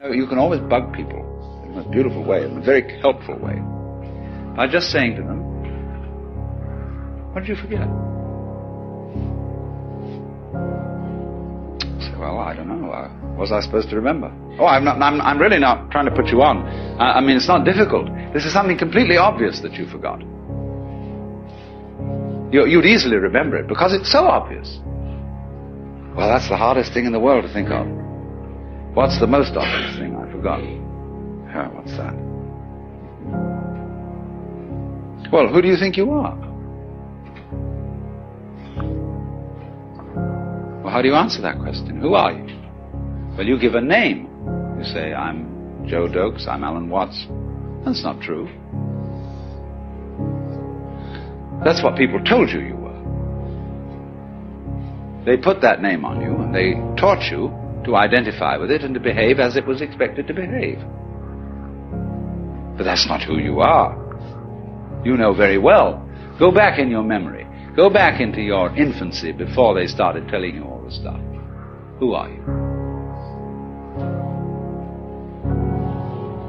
You can always bug people in a beautiful way, in a very helpful way, by just saying to them, what did you forget? Say, well, I don't know. What was I supposed to remember? Oh, I'm really not trying to put you on. I mean, it's not difficult. This is something completely obvious that you forgot. You'd easily remember it because it's so obvious. Well, that's the hardest thing in the world to think of. What's the most obvious thing I forgot? Oh, what's that? Well, who do you think you are? Well, how do you answer that question? Who are you? Well, you give a name. You say, I'm Joe Dokes, I'm Alan Watts. That's not true. That's what people told you you were. They put that name on you, and they taught you to identify with it and to behave as it was expected to behave. But that's not who you are. You know very well. Go back in your memory. Go back into your infancy before they started telling you all this stuff. Who are you?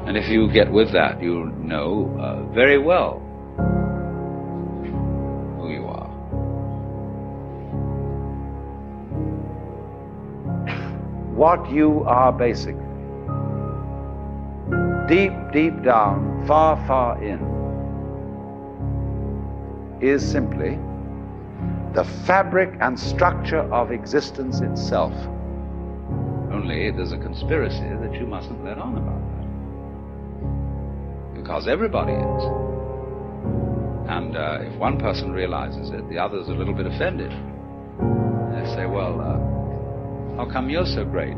And if you get with that, you'll know very well who you are. What you are basically, deep, deep down, far, far in, is simply the fabric and structure of existence itself. Only there's a conspiracy that you mustn't let on about that. Because everybody is. And if one person realizes it, the other's a little bit offended. They say, well, how come you're so great?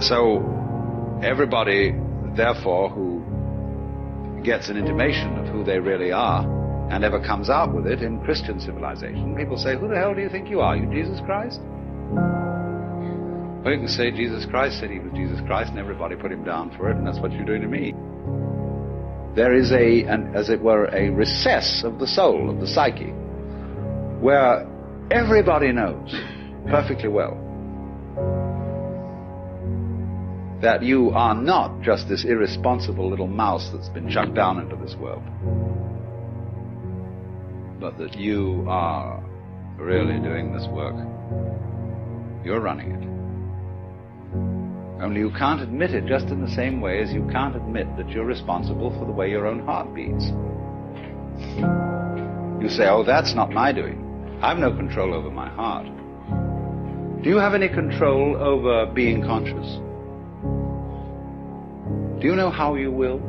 So everybody, therefore, who gets an intimation of who they really are and ever comes out with it in Christian civilization, people say, who the hell do you think you are? You Jesus Christ? Well, you can say Jesus Christ said he was Jesus Christ and everybody put him down for it, and that's what you're doing to me. There is as it were, a recess of the soul, of the psyche, where everybody knows perfectly well that you are not just this irresponsible little mouse that's been chucked down into this world, but that you are really doing this work. You're running it. Only you can't admit it just in the same way as you can't admit that you're responsible for the way your own heart beats. You say, oh, that's not my doing. I've no control over my heart. Do you have any control over being conscious? Do you know how you will?